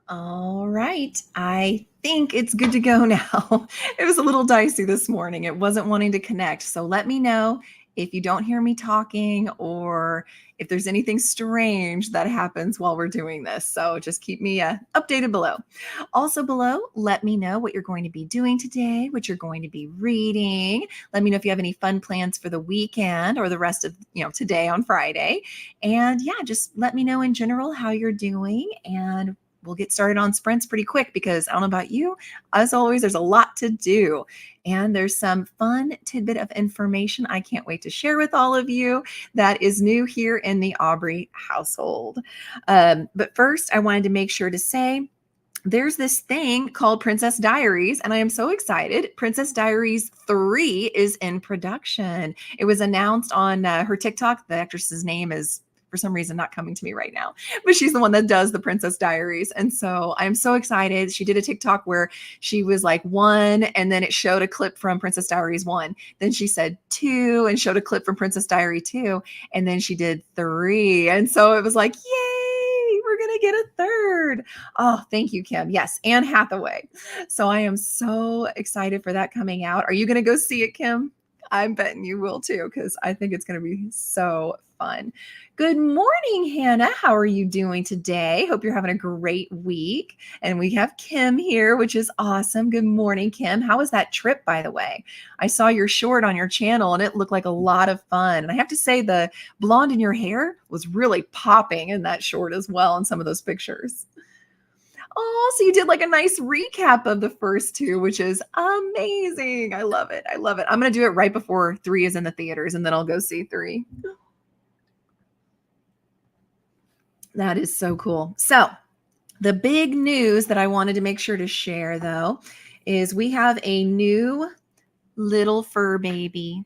All right. I think it's good to go now. It was a little dicey this morning. It wasn't wanting to connect. So let me know if you don't hear me talking or if there's anything strange that happens while we're doing this. So just keep me updated below. Also, below, let me know what you're going to be doing today, what you're going to be reading. Let me know if you have any fun plans for the weekend or the rest of, today on Friday. And yeah, just let me know in general how you're doing, and we'll get started on sprints pretty quick because I don't know about you. As always, there's a lot to do. And there's some fun tidbit of information I can't wait to share with all of you that is new here in the Aubrey household. But first, I wanted to make sure to say, there's this thing called Princess Diaries, and I am so excited. Princess Diaries 3 is in production. It was announced on her TikTok. The actress's name is, for some reason, not coming to me right now, but she's the one that does the Princess Diaries. And so I'm so excited. She did a TikTok where she was like 1, and then it showed a clip from Princess Diaries 1. Then she said 2 and showed a clip from Princess Diary 2. And then she did 3. And so it was like, yay, we're going to get a third. Oh, thank you, Kim. Yes, Anne Hathaway. So I am so excited for that coming out. Are you going to go see it, Kim? I'm betting you will too, because I think it's going to be so fun. Good morning, Hannah. How are you doing today? Hope you're having a great week. And we have Kim here, which is awesome. Good morning, Kim. How was that trip, by the way? I saw your short on your channel and it looked like a lot of fun. And I have to say, the blonde in your hair was really popping in that short as well in some of those pictures. Oh, so you did like a nice recap of the first 2, which is amazing. I love it. I love it. I'm going to do it right before 3 is in the theaters, and then I'll go see 3. That is so cool. So the big news that I wanted to make sure to share, though, is we have a new little fur baby.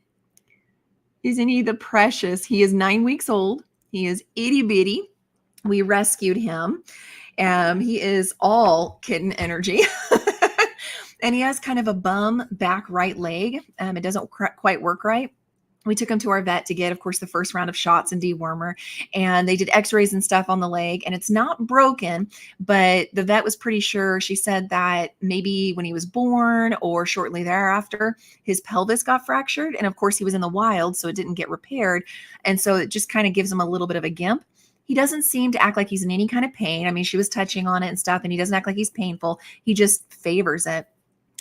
Isn't he the precious? He is 9 weeks old. He is itty bitty. We rescued him. He is all kitten energy. And he has kind of a bum back right leg. It doesn't quite work right. We took him to our vet to get, of course, the first round of shots and dewormer, and they did x-rays and stuff on the leg, and it's not broken, but the vet was pretty sure. She said that maybe when he was born or shortly thereafter, his pelvis got fractured. And of course, he was in the wild, so it didn't get repaired. And so it just kind of gives him a little bit of a gimp. He doesn't seem to act like he's in any kind of pain. I mean, she was touching on it and stuff, and he doesn't act like he's painful. He just favors it.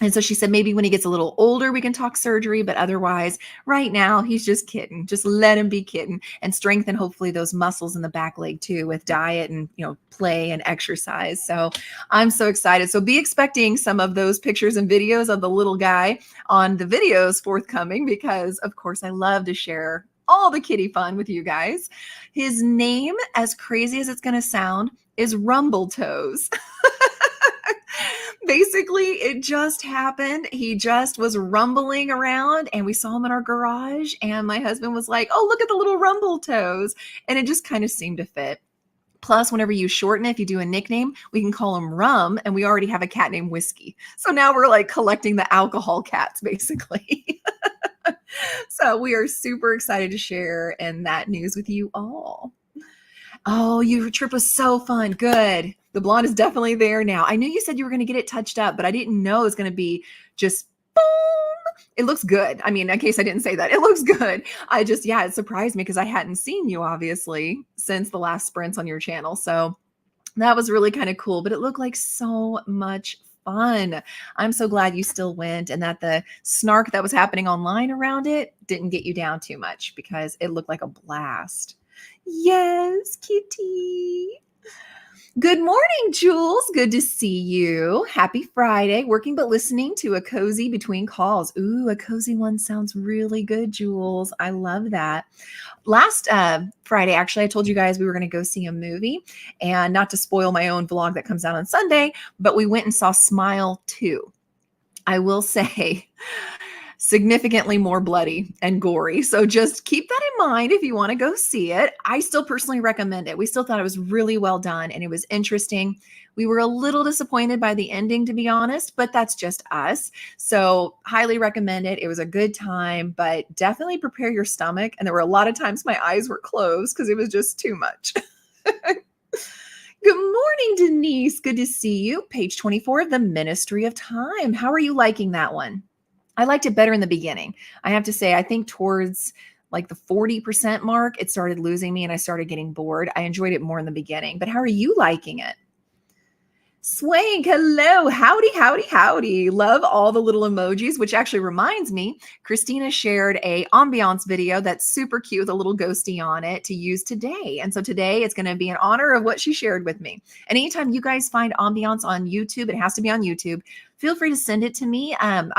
And so she said, maybe when he gets a little older, we can talk surgery, but otherwise right now he's just kitten. Just let him be kitten and strengthen hopefully those muscles in the back leg too with diet and, play and exercise. So I'm so excited. So be expecting some of those pictures and videos of the little guy on the videos forthcoming, because of course I love to share all the kitty fun with you guys. His name, as crazy as it's going to sound, is Rumble Toes. Basically, it just happened. He just was rumbling around and we saw him in our garage, and my husband was like, oh, look at the little Rumble Toes. And it just kind of seemed to fit. Plus, whenever you shorten it, if you do a nickname, we can call him Rum, and we already have a cat named Whiskey. So now we're like collecting the alcohol cats, basically. So we are super excited to share and that news with you all. Oh, your trip was so fun. Good. The blonde is definitely there now. I knew you said you were going to get it touched up, but I didn't know it was going to be just boom. It looks good. I mean, in case I didn't say that, it looks good. It surprised me because I hadn't seen you, obviously, since the last sprints on your channel. So that was really kind of cool, but it looked like so much fun. I'm so glad you still went, and that the snark that was happening online around it didn't get you down too much, because it looked like a blast. Yes, kitty. Good morning, Jules. Good to see you. Happy Friday. Working but listening to a cozy between calls. Ooh, a cozy one sounds really good, Jules. I love that. Last Friday, actually, I told you guys we were going to go see a movie, and not to spoil my own vlog that comes out on Sunday, but we went and saw Smile 2. I will say, significantly more bloody and gory. So just keep that in mind if you want to go see it. I still personally recommend it. We still thought it was really well done and it was interesting. We were a little disappointed by the ending, to be honest, but that's just us. So highly recommend it. It was a good time, but definitely prepare your stomach. And there were a lot of times my eyes were closed because it was just too much. Good morning, Denise, good to see you. Page 24, The Ministry of Time. How are you liking that one? I liked it better in the beginning. I have to say, I think towards like the 40% mark, it started losing me and I started getting bored. I enjoyed it more in the beginning, but how are you liking it? Swank, hello. Howdy, howdy, howdy. Love all the little emojis, which actually reminds me, Christina shared a ambiance video that's super cute with a little ghosty on it to use today. And so today it's going to be in honor of what she shared with me. And anytime you guys find ambiance on YouTube, it has to be on YouTube. Feel free to send it to me. I'm,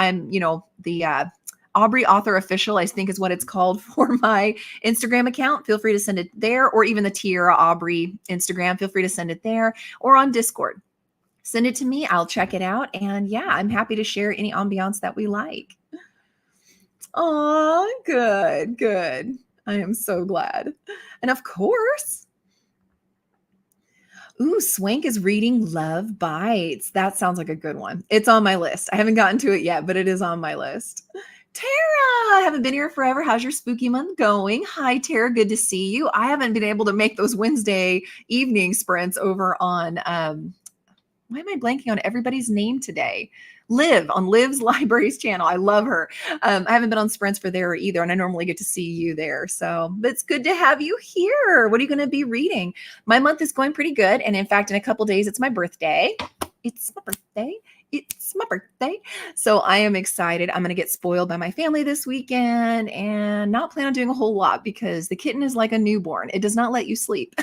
the Aubrey Author Official, I think is what it's called for my Instagram account. Feel free to send it there, or even the Tiara Aubrey Instagram. Feel free to send it there or on Discord. Send it to me. I'll check it out. And yeah, I'm happy to share any ambiance that we like. Oh, good, good. I am so glad. And of course, Swank is reading Love Bites. That sounds like a good one. It's on my list. I haven't gotten to it yet, but it is on my list. Tara, I haven't been here forever. How's your spooky month going? Hi, Tara. Good to see you. I haven't been able to make those Wednesday evening sprints over on why am I blanking on everybody's name today? Liv on Liv's Libraries channel. I love her. I haven't been on sprints for there either, and I normally get to see you there. So it's good to have you here. What are you going to be reading? My month is going pretty good. And in fact, in a couple days, it's my birthday. It's my birthday. It's my birthday. So I am excited. I'm going to get spoiled by my family this weekend and not plan on doing a whole lot because the kitten is like a newborn. It does not let you sleep.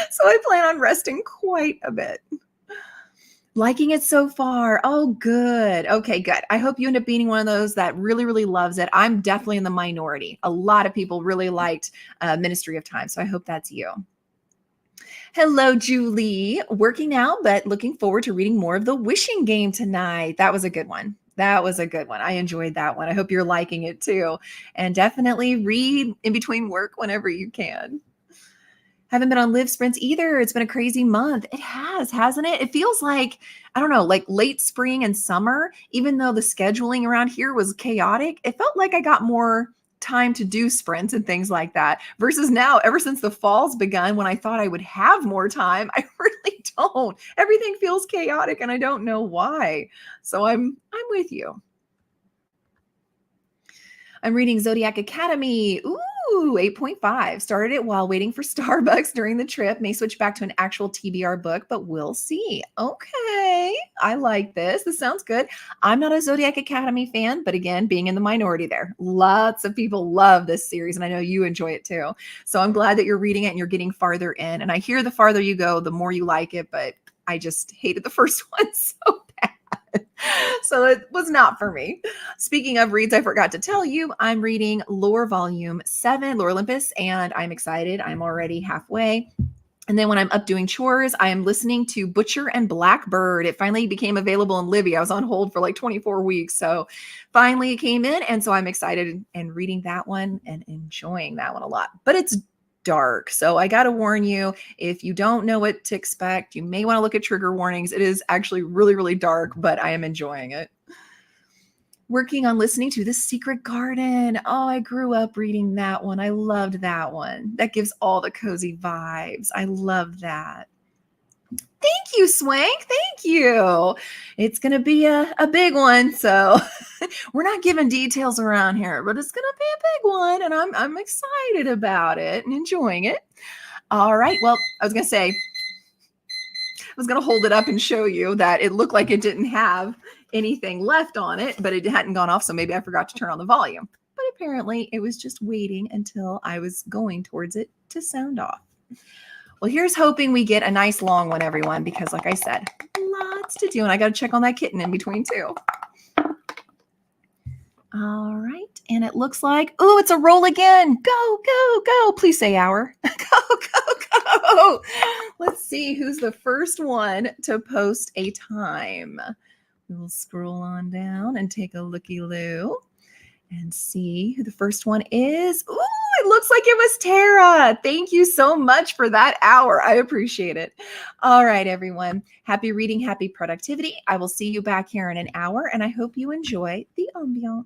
So I plan on resting quite a bit. Liking it so far. Oh, good. Okay, good. I hope you end up being one of those that really, really loves it. I'm definitely in the minority. A lot of people really liked Ministry of Time. So I hope that's you. Hello, Julie. Working now, but looking forward to reading more of The Wishing Game tonight. That was a good one. That was a good one. I enjoyed that one. I hope you're liking it too. And definitely read in between work whenever you can. Haven't been on Live Sprints either. It's been a crazy month. It has, hasn't it? It feels like, I don't know, like late spring and summer, even though the scheduling around here was chaotic, it felt like I got more time to do sprints and things like that versus now, ever since the fall's begun, when I thought I would have more time, I really don't. Everything feels chaotic and I don't know why. So I'm with you. I'm reading Zodiac Academy. Ooh, 8.5. Started it while waiting for Starbucks during the trip. May switch back to an actual TBR book, but we'll see. Okay, I like this. This sounds good. I'm not a Zodiac Academy fan, but again, being in the minority there. Lots of people love this series, and I know you enjoy it too. So I'm glad that you're reading it and you're getting farther in. And I hear the farther you go, the more you like it, but I just hated the first one so bad. So it was not for me. Speaking of reads, I forgot to tell you, I'm reading Lore Volume 7, Lore Olympus, and I'm excited. I'm already halfway. And then when I'm up doing chores, I am listening to Butcher and Blackbird. It finally became available in Libby. I was on hold for like 24 weeks. So finally it came in. And so I'm excited and reading that one and enjoying that one a lot. But it's dark. So I got to warn you, if you don't know what to expect, you may want to look at trigger warnings. It is actually really, really dark, but I am enjoying it. Working on listening to The Secret Garden. Oh, I grew up reading that one. I loved that one. That gives all the cozy vibes. I love that. Thank you, Swank. Thank you. It's going to be a big one. So we're not giving details around here, but it's going to be a big one. And I'm excited about it and enjoying it. All right. Well, I was going to say, I was going to hold it up and show you that it looked like it didn't have anything left on it, but it hadn't gone off. So maybe I forgot to turn on the volume. But apparently it was just waiting until I was going towards it to sound off. Well, here's hoping we get a nice long one, everyone, because like I said, lots to do. And I got to check on that kitten in between too. All right. And it looks like, oh, it's a roll again. Go, go, go. Please say hour. Go, go, go. Let's see who's the first one to post a time. We'll scroll on down and take a looky-loo and see who the first one is. Ooh, it looks like it was Tara. Thank you so much for that hour. I appreciate it. All right, everyone. Happy reading, happy productivity. I will see you back here in an hour, and I hope you enjoy the ambiance.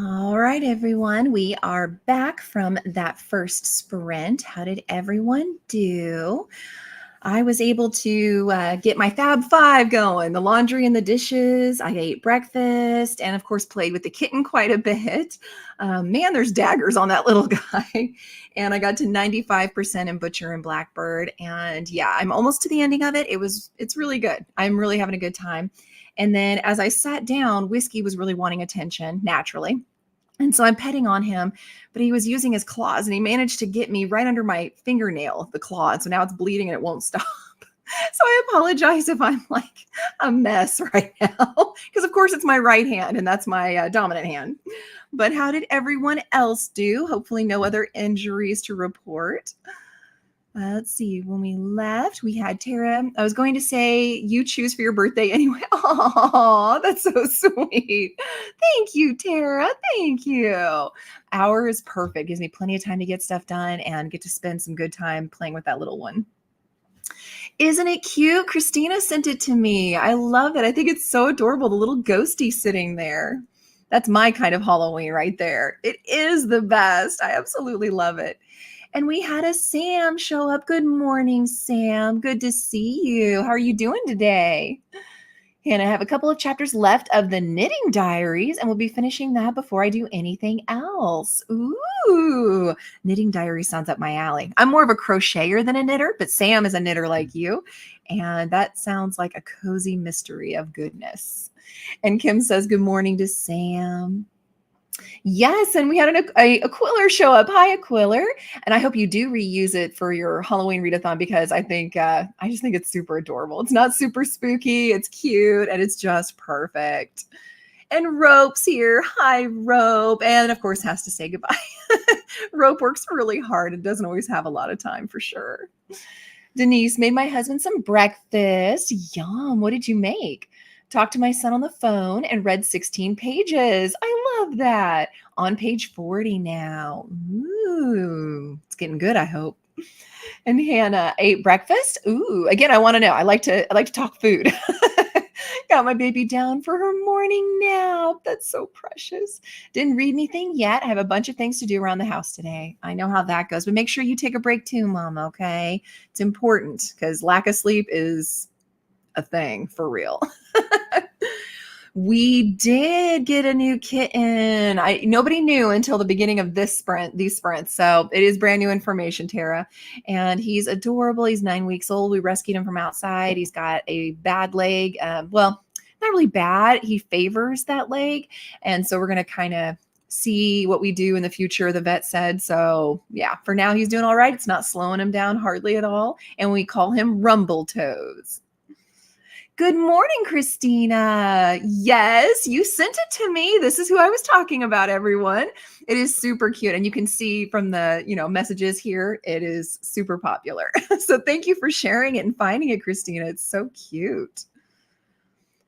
All right, everyone, we are back from that first sprint. How did everyone do? I was able to get my Fab Five going, the laundry and the dishes. I ate breakfast and, of course, played with the kitten quite a bit. Man, there's daggers on that little guy. And I got to 95% in Butcher and Blackbird. And yeah, I'm almost to the ending of it. It's really good. I'm really having a good time. And then as I sat down, Whiskey was really wanting attention, naturally. And so I'm petting on him, but he was using his claws and he managed to get me right under my fingernail, the claw. And so now it's bleeding and it won't stop. So I apologize if I'm like a mess right now, because of course it's my right hand and that's my dominant hand. But how did everyone else do? Hopefully, no other injuries to report. Let's see. When we left, we had Tara. I was going to say you choose for your birthday anyway. Oh, that's so sweet. Thank you, Tara. Thank you. Hour is perfect. Gives me plenty of time to get stuff done and get to spend some good time playing with that little one. Isn't it cute? Christina sent it to me. I love it. I think it's so adorable. The little ghosty sitting there. That's my kind of Halloween right there. It is the best. I absolutely love it. And we had a Sam show up. Good morning, Sam. Good to see you. How are you doing today? And I have a couple of chapters left of the Knitting Diaries, and we'll be finishing that before I do anything else. Ooh, Knitting Diaries sounds up my alley. I'm more of a crocheter than a knitter, but Sam is a knitter like you, and that sounds like a cozy mystery of goodness. And Kim says, good morning to Sam. Yes, and we had a Quiller show up. Hi, Quiller. And I hope you do reuse it for your Halloween readathon because I just think it's super adorable. It's not super spooky, it's cute, and it's just perfect. And Rope's here. Hi, Rope. And of course, has to say goodbye. Rope works really hard and doesn't always have a lot of time for sure. Denise made my husband some breakfast. Yum. What did you make? Talked to my son on the phone and read 16 pages. I love that. On page 40 now. Ooh, it's getting good, I hope. And Hannah ate breakfast. Ooh, again, I want to know. I like to talk food. Got my baby down for her morning nap. That's so precious. Didn't read anything yet. I have a bunch of things to do around the house today. I know how that goes, but make sure you take a break too, Mama, okay? It's important because lack of sleep is a thing for real. We did get a new kitten. Nobody knew until the beginning of these sprints. So it is brand new information, Tara. And he's adorable. He's 9 weeks old. We rescued him from outside. He's got a bad leg. Well, not really bad. He favors that leg. And so we're going to kind of see what we do in the future, the vet said. So yeah, for now he's doing all right. It's not slowing him down hardly at all. And we call him Rumble Toes. Good morning, Christina. Yes, you sent it to me. This is who I was talking about, everyone. It is super cute. And you can see from the, messages here, it is super popular. So thank you for sharing it and finding it, Christina. It's so cute.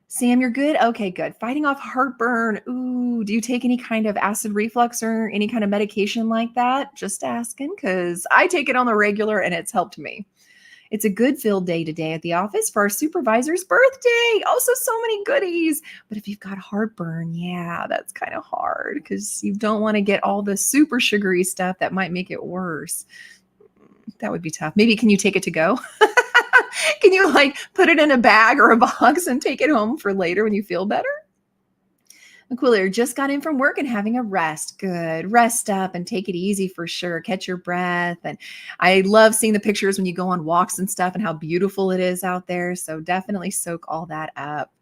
Sam, you're good? Okay, good. Fighting off heartburn. Ooh, do you take any kind of acid reflux or any kind of medication like that? Just asking, because I take it on the regular and it's helped me. It's a good filled day today at the office for our supervisor's birthday. Also, so many goodies. But if you've got heartburn, yeah, that's kind of hard because you don't want to get all the super sugary stuff that might make it worse. That would be tough. Maybe can you take it to go? Can you put it in a bag or a box and take it home for later when you feel better? Aquila just got in from work and having a rest. Good. Rest up and take it easy for sure. Catch your breath. And I love seeing the pictures when you go on walks and stuff and how beautiful it is out there. So definitely soak all that up.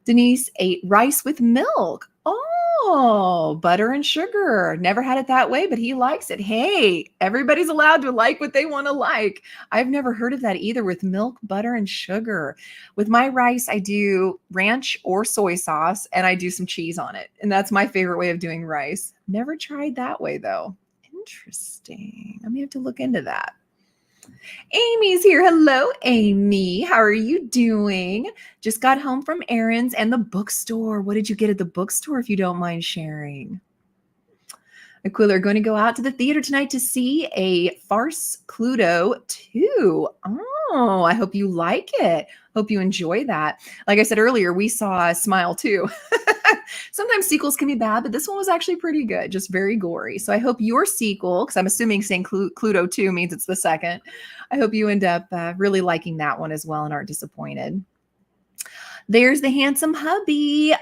Denise ate rice with milk. Oh, butter and sugar. Never had it that way, but he likes it. Hey, everybody's allowed to like what they want to like. I've never heard of that either with milk, butter, and sugar. With my rice, I do ranch or soy sauce, and I do some cheese on it. And that's my favorite way of doing rice. Never tried that way, though. Interesting. I'm going to have to look into that. Amy's here. Hello, Amy. How are you doing? Just got home from errands and the bookstore. What did you get at the bookstore, if you don't mind sharing? Aquila are going to go out to the theater tonight to see a farce Cluedo 2. Oh, I hope you like it. Hope you enjoy that. Like I said earlier, we saw Smile 2. Sometimes sequels can be bad, but this one was actually pretty good, just very gory. So I hope your sequel, because I'm assuming saying Cluedo 2 means it's the second, I hope you end up really liking that one as well and aren't disappointed. There's the handsome hubby.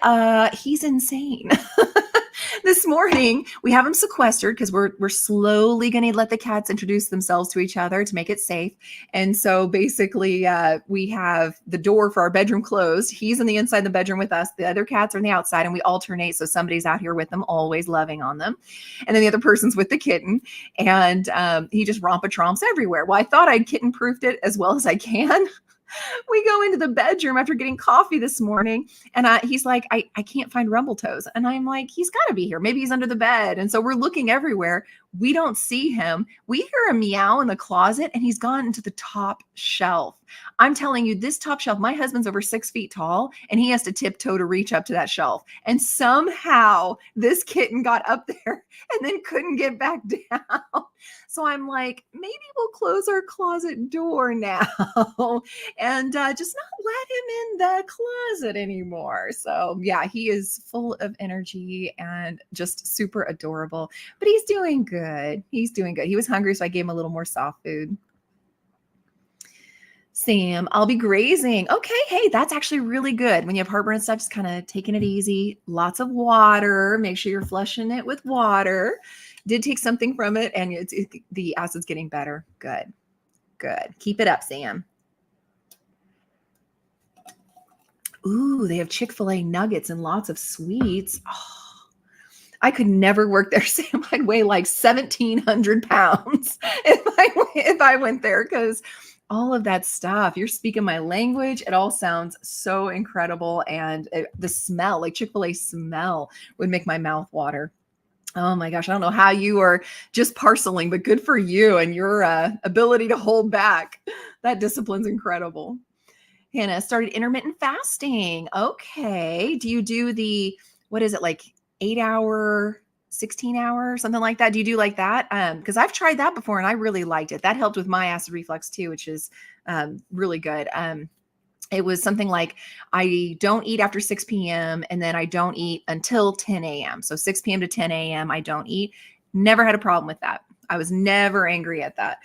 He's insane. This morning, we have them sequestered because we're slowly going to let the cats introduce themselves to each other to make it safe. And so basically, we have the door for our bedroom closed. He's in the inside of the bedroom with us. The other cats are on the outside, and we alternate. So somebody's out here with them, always loving on them. And then the other person's with the kitten. And he just rompa-tromps everywhere. Well, I thought I'd kitten-proofed it as well as I can. We go into the bedroom after getting coffee this morning, and he's like, I can't find Rumbletoes. And I'm like, he's got to be here. Maybe he's under the bed. And so we're looking everywhere. We don't see him. We hear a meow in the closet, and he's gone into the top shelf. I'm telling you, this top shelf, my husband's over 6 feet tall, and he has to tiptoe to reach up to that shelf. And somehow this kitten got up there and then couldn't get back down. So I'm like, maybe we'll close our closet door now and just not let him in the closet anymore. So yeah, he is full of energy and just super adorable, but he's doing good. He's doing good. He was hungry, so I gave him a little more soft food. Sam, I'll be grazing. Okay, hey, that's actually really good. When you have heartburn and stuff, just kind of taking it easy. Lots of water. Make sure you're flushing it with water. Did take something from it, and the acid's getting better. Good, good. Keep it up, Sam. Ooh, they have Chick-fil-A nuggets and lots of sweets. Oh, I could never work there, Sam. I'd weigh like 1,700 pounds if I went there, because all of that stuff, you're speaking my language. It all sounds so incredible. And the smell, like Chick-fil-A smell, would make my mouth water. Oh my gosh, I don't know how you are just parceling, but good for you and your ability to hold back. That discipline's incredible. Hannah started intermittent fasting. Okay. Do you do the, what is it, like 8-hour, 16-hour, something like that? Do you do like that? Because I've tried that before and I really liked it. That helped with my acid reflux too, which is really good. It was something like I don't eat after 6 p.m. and then I don't eat until 10 a.m. So 6 p.m. to 10 a.m. I don't eat. Never had a problem with that. I was never angry at that.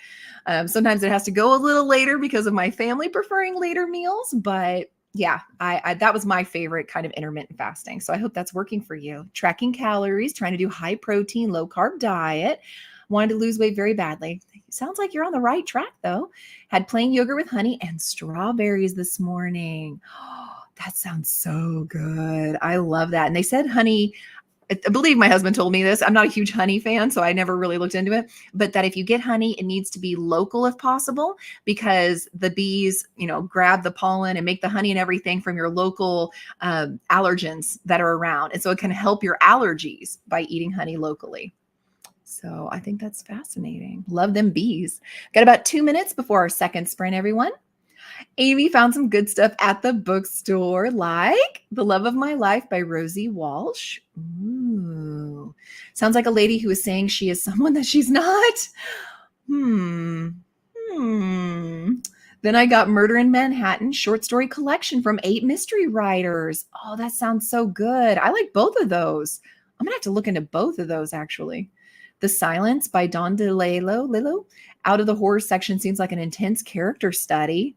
Sometimes it has to go a little later because of my family preferring later meals. But yeah, I that was my favorite kind of intermittent fasting. So I hope that's working for you. Tracking calories, trying to do high protein, low carb diet. Wanted to lose weight very badly. Sounds like you're on the right track, though. Had plain yogurt with honey and strawberries this morning. Oh, that sounds so good. I love that. And they said honey, I believe my husband told me this. I'm not a huge honey fan, so I never really looked into it. But that if you get honey, it needs to be local if possible, because the bees, grab the pollen and make the honey and everything from your local allergens that are around. And so it can help your allergies by eating honey locally. So I think that's fascinating. Love them bees. Got about 2 minutes before our second sprint, everyone. Amy found some good stuff at the bookstore, like The Love of My Life by Rosie Walsh. Ooh. Sounds like a lady who is saying she is someone that she's not. Then I got Murder in Manhattan short story collection from 8 mystery writers. Oh, that sounds so good. I like both of those. I'm going to have to look into both of those, actually. The Silence by Dawn DeLillo. Out of the Horror section seems like an intense character study.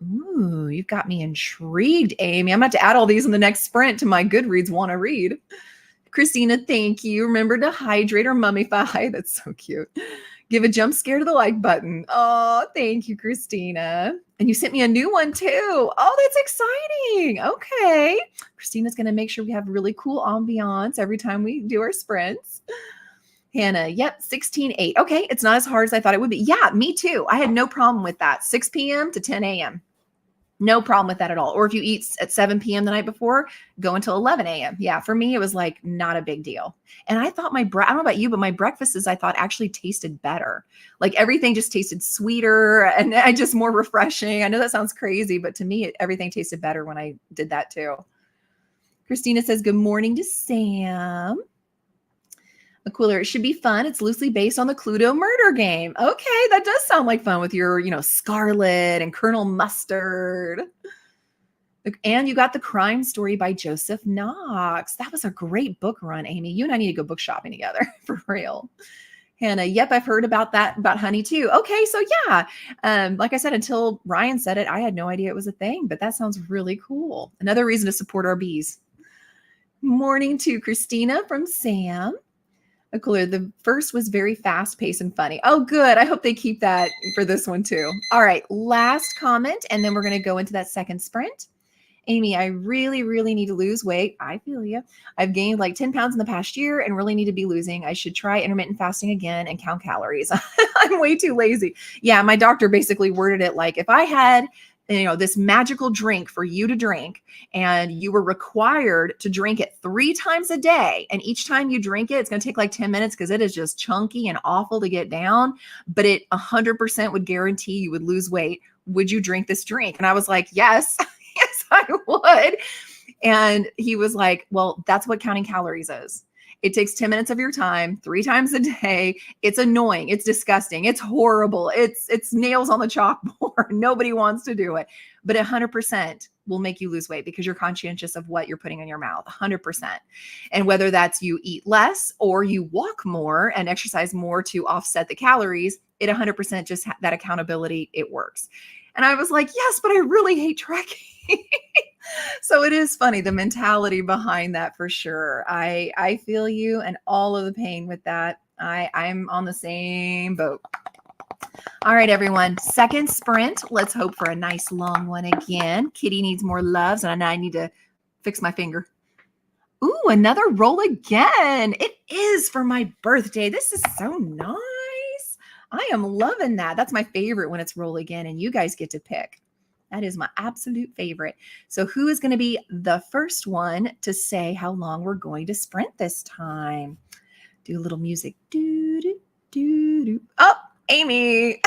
Ooh, you've got me intrigued, Amy. I'm about to add all these in the next sprint to my Goodreads want to read. Christina, thank you. Remember to hydrate or mummify. That's so cute. Give a jump scare to the like button. Oh, thank you, Christina. And you sent me a new one too. Oh, that's exciting. Okay. Christina's going to make sure we have really cool ambiance every time we do our sprints. Hannah, yep, 16:8. Okay, it's not as hard as I thought it would be. Yeah, me too. I had no problem with that. 6 p.m. to 10 a.m. No problem with that at all. Or if you eat at 7 p.m. the night before, go until 11 a.m. Yeah, for me, it was like not a big deal. And I thought I don't know about you, but my breakfasts I thought actually tasted better. Like everything just tasted sweeter and just more refreshing. I know that sounds crazy, but to me, everything tasted better when I did that too. Christina says, good morning to Sam. McQuiller, it should be fun. It's loosely based on the Cluedo murder game. Okay, that does sound like fun with your, Scarlet and Colonel Mustard. And you got The Crime Story by Joseph Knox. That was a great book run, Amy. You and I need to go book shopping together, for real. Hannah, yep, I've heard about that, about honey too. Okay, so yeah, like I said, until Ryan said it, I had no idea it was a thing, but that sounds really cool. Another reason to support our bees. Morning to Christina from Sam. Clear. The first was very fast paced and funny. Oh, good. I hope they keep that for this one too. All right. Last comment, and then we're going to go into that second sprint. Amy, I really, really need to lose weight. I feel you. I've gained like 10 pounds in the past year and really need to be losing. I should try intermittent fasting again and count calories. I'm way too lazy. Yeah, my doctor basically worded it like if I had this magical drink for you to drink and you were required to drink it 3 times a day, and each time you drink it, it's going to take like 10 minutes because it is just chunky and awful to get down, but it 100% would guarantee you would lose weight. Would you drink this drink? And I was like, yes. Yes, I would. And he was like, well, that's what counting calories is. It takes 10 minutes of your time 3 times a day. It's annoying. It's disgusting. It's horrible. It's nails on the chalkboard. Nobody wants to do it. But 100% will make you lose weight because you're conscientious of what you're putting in your mouth. 100%. And whether that's you eat less or you walk more and exercise more to offset the calories, it 100% just that accountability, it works. And I was like, yes, but I really hate tracking. So it is funny, the mentality behind that for sure. I feel you and all of the pain with that. I'm on the same boat. All right, everyone. Second sprint. Let's hope for a nice long one again. Kitty needs more loves, and I need to fix my finger. Ooh, another roll again. It is for my birthday. This is so nice. I am loving that. That's my favorite when it's roll again, and you guys get to pick. That is my absolute favorite. So who is going to be the first one to say how long we're going to sprint this time? Do a little music. Do, do, do, do. Oh, Amy,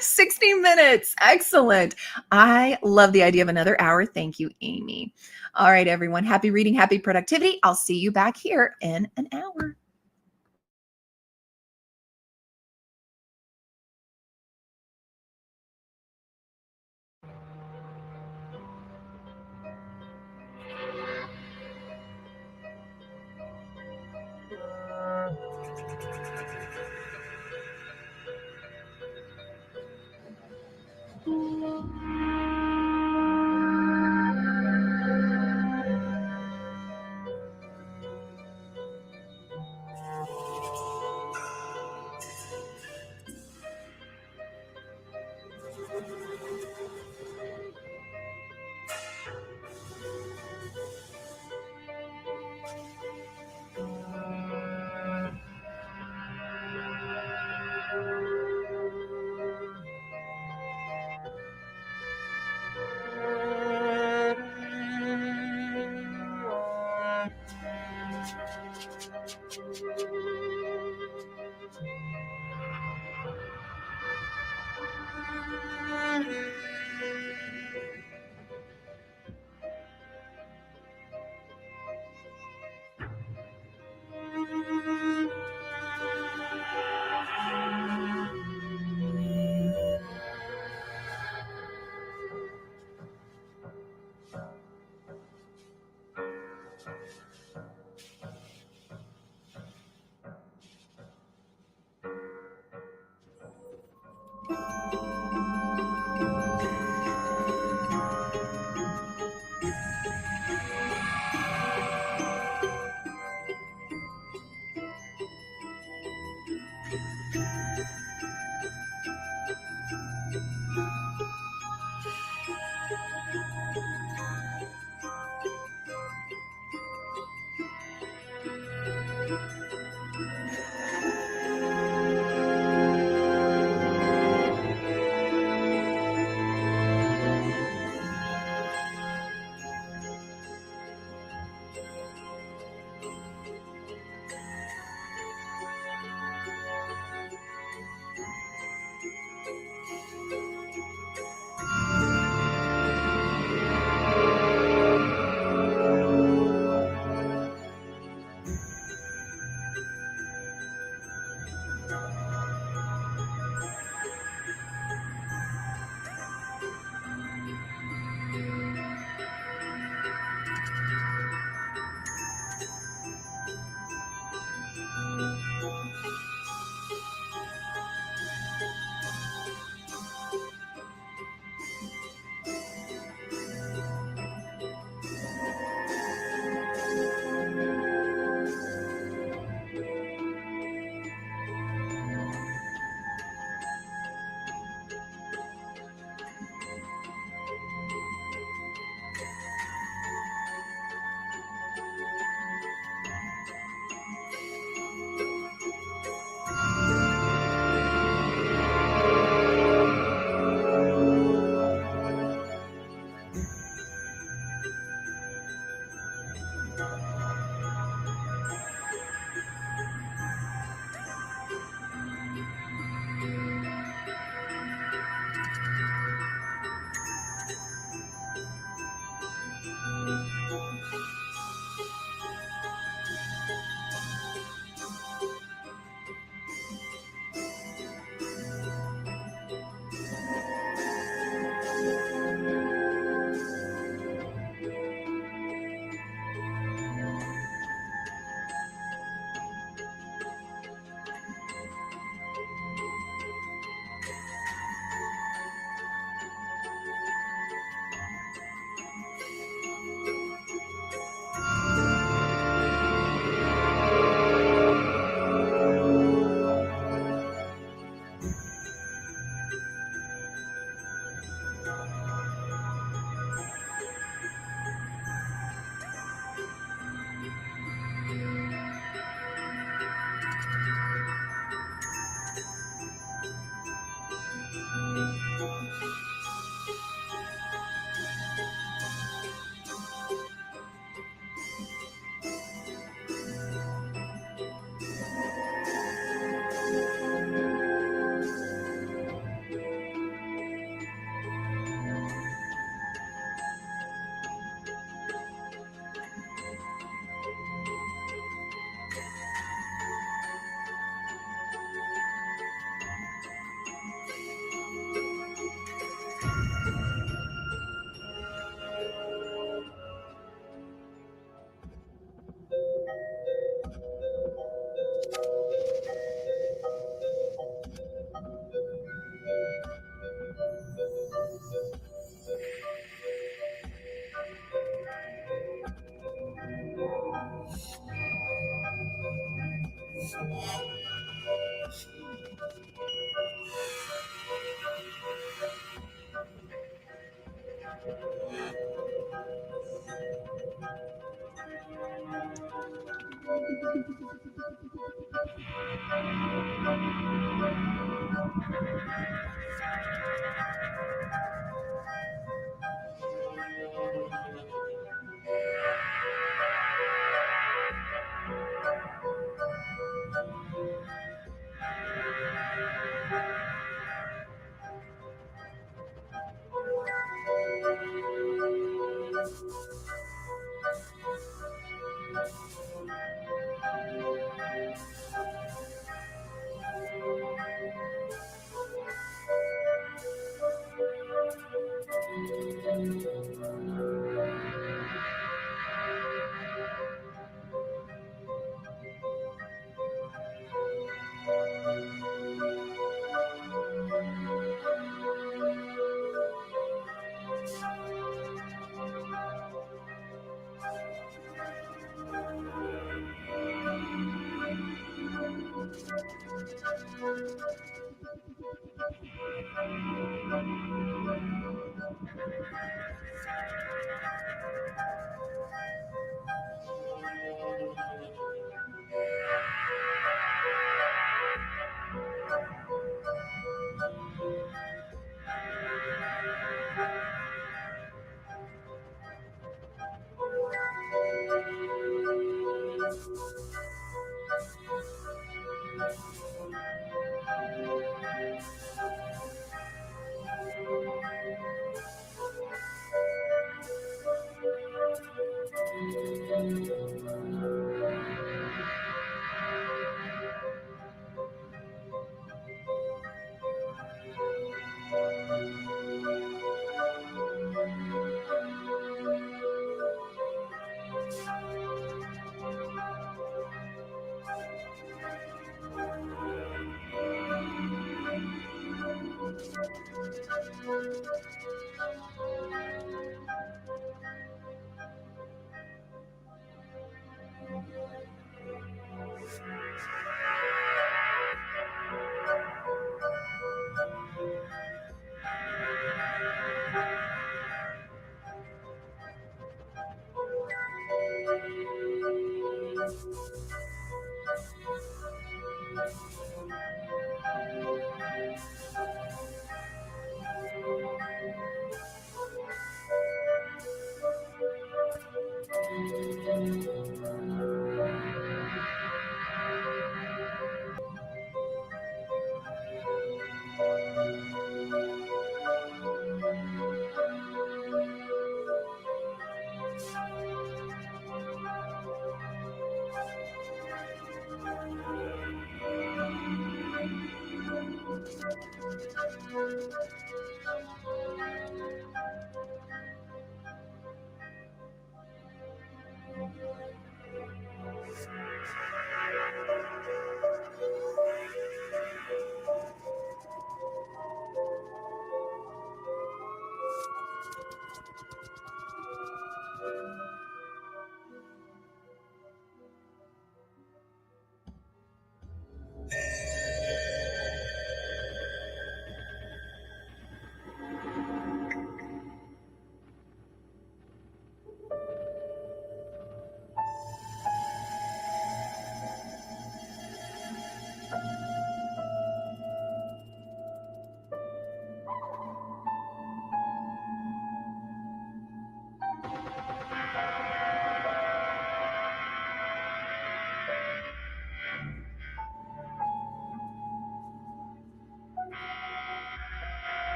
60 minutes. Excellent. I love the idea of another hour. Thank you, Amy. All right, everyone. Happy reading, happy productivity. I'll see you back here in an hour.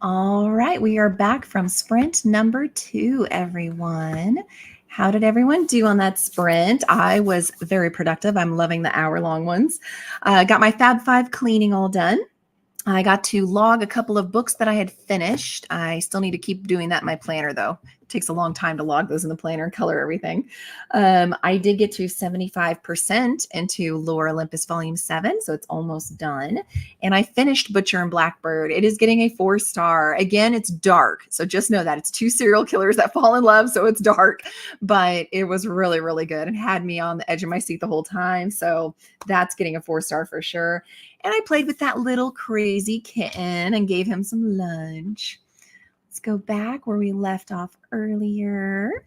All right, we are back from sprint number 2, everyone. How did everyone do on that sprint? I was very productive. I'm loving the hour-long ones. Got my Fab 5 cleaning all done. I got to log a couple of books that I had finished. I still need to keep doing that in my planner, though. It takes a long time to log those in the planner, color everything. I did get to 75% into Lore Olympus Volume 7, so it's almost done. And I finished Butcher and Blackbird. It is getting a 4-star. Again, it's dark, so just know that. It's 2 serial killers that fall in love, so it's dark. But it was really, really good. It had me on the edge of my seat the whole time, so that's getting a 4-star for sure. And I played with that little crazy kitten and gave him some lunch. Let's go back where we left off earlier.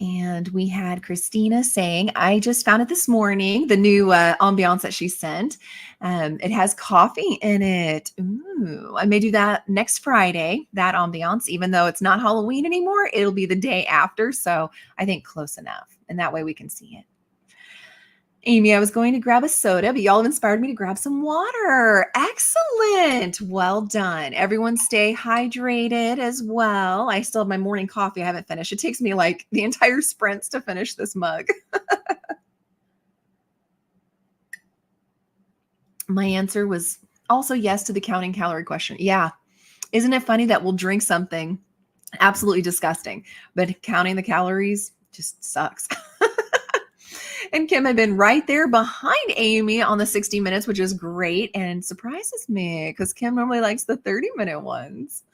And we had Christina saying, I just found it this morning, the new ambiance that she sent. It has coffee in it. Ooh, I may do that next Friday, that ambiance, even though it's not Halloween anymore. It'll be the day after. So I think close enough. And that way we can see it. Amy, I was going to grab a soda, but y'all have inspired me to grab some water. Excellent. Well done. Everyone stay hydrated as well. I still have my morning coffee. I haven't finished. It takes me like the entire sprints to finish this mug. My answer was also yes to the counting calorie question. Yeah. Isn't it funny that we'll drink something absolutely disgusting, but counting the calories just sucks. And Kim had been right there behind Amy on the 60 minutes, which is great and surprises me because Kim normally likes the 30-minute ones.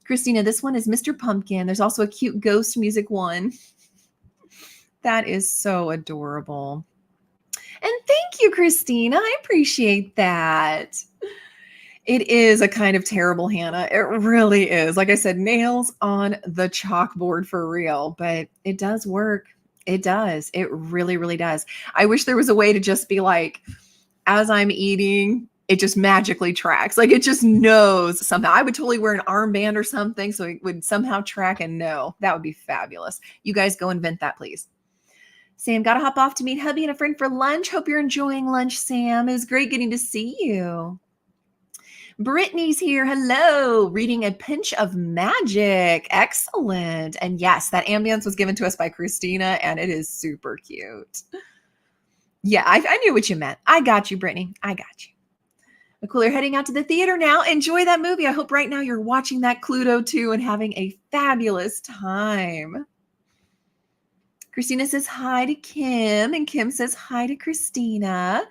Christina, this one is Mr. Pumpkin. There's also a cute ghost music one. That is so adorable. And thank you, Christina. I appreciate that. It is a kind of terrible Hannah. It really is. Like I said, nails on the chalkboard for real, but it does work. It does. It really, really does. I wish there was a way to just be like, as I'm eating, it just magically tracks. Like it just knows somehow. I would totally wear an armband or something so it would somehow track and know. That would be fabulous. You guys go invent that, please. Sam, got to hop off to meet hubby and a friend for lunch. Hope you're enjoying lunch, Sam. It was great getting to see you. Brittany's here. Hello. Reading A Pinch of Magic. Excellent. And yes, that ambience was given to us by Christina, and it is super cute. Yeah, I knew what you meant. I got you, Brittany. I got you. Cool, you're heading out to the theater now. Enjoy that movie. I hope right now you're watching that Cluedo too and having a fabulous time. Christina says hi to Kim, and Kim says hi to Christina.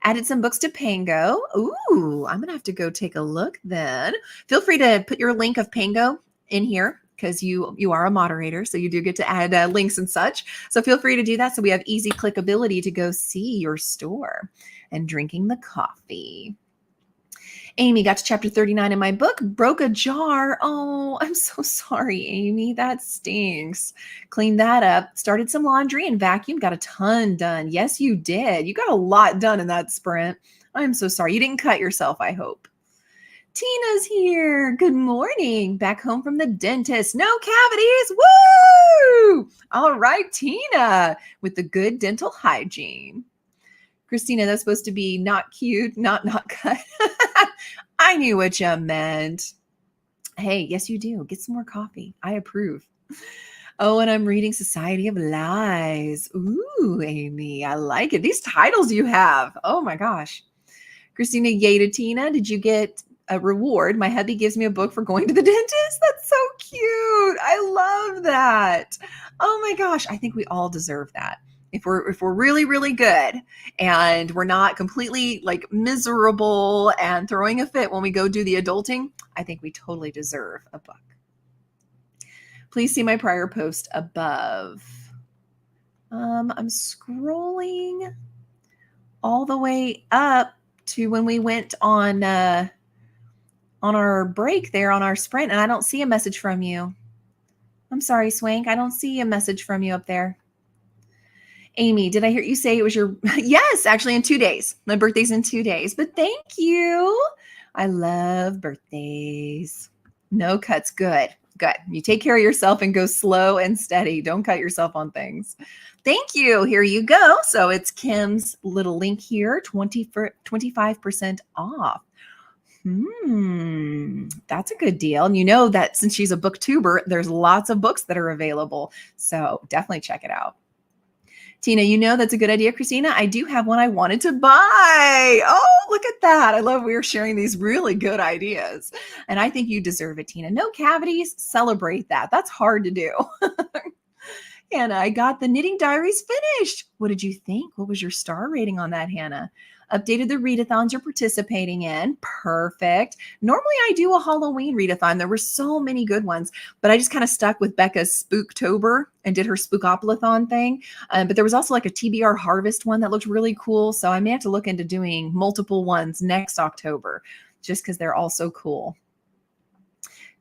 Added some books to Pango. Ooh, I'm going to have to go take a look then. Feel free to put your link of Pango in here because you are a moderator, so you do get to add links and such. So feel free to do that so we have easy clickability to go see your store and drinking the coffee. Amy, got to chapter 39 in my book, broke a jar. Oh, I'm so sorry, Amy. That stinks. Cleaned that up, started some laundry and vacuumed, got a ton done. Yes, you did. You got a lot done in that sprint. I'm so sorry. You didn't cut yourself, I hope. Tina's here. Good morning. Back home from the dentist. No cavities. Woo! All right, Tina, with the good dental hygiene. Christina, that's supposed to be not cute, not cut. I knew what you meant. Hey, yes, you do. Get some more coffee. I approve. Oh, and I'm reading Society of Lies. Ooh, Amy, I like it. These titles you have. Oh my gosh. Christina, yay to Tina. Did you get a reward? My hubby gives me a book for going to the dentist. That's so cute. I love that. Oh my gosh. I think we all deserve that. If we're really, really good and we're not completely like miserable and throwing a fit when we go do the adulting, I think we totally deserve a book. Please see my prior post above. I'm scrolling all the way up to when we went on our break there on our sprint, and I don't see a message from you. I'm sorry, Swank. I don't see a message from you up there. Amy, did I hear you say it was your, yes, actually in 2 days. My birthday's in 2 days, but thank you. I love birthdays. No cuts. Good. You take care of yourself and go slow and steady. Don't cut yourself on things. Thank you. Here you go. So it's Kim's little link here, 25% off. That's a good deal. And you know that since she's a booktuber, there's lots of books that are available. So definitely check it out. Tina, you know that's a good idea, Christina. I do have one I wanted to buy. Oh, look at that. I love we're sharing these really good ideas. And I think you deserve it, Tina. No cavities. Celebrate that. That's hard to do. Hannah, I got the Knitting Diaries finished. What did you think? What was your star rating on that, Hannah? Updated the readathons you're participating in. Perfect. Normally I do a Halloween readathon. There were so many good ones, but I just kind of stuck with Becca's Spooktober and did her Spookoplathon thing. But there was also like a TBR Harvest one that looked really cool. So I may have to look into doing multiple ones next October just because they're all so cool.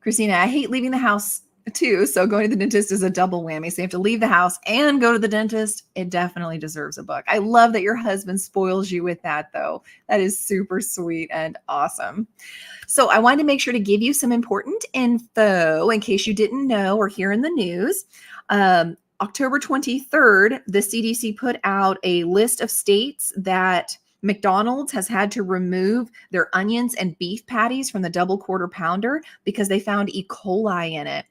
Christina, I hate leaving the house too. So going to the dentist is a double whammy. So you have to leave the house and go to the dentist. It definitely deserves a book. I love that your husband spoils you with that though. That is super sweet and awesome. So I wanted to make sure to give you some important info in case you didn't know or hear in the news. October 23rd, the CDC put out a list of states that McDonald's has had to remove their onions and beef patties from the double quarter pounder because they found E. coli in it.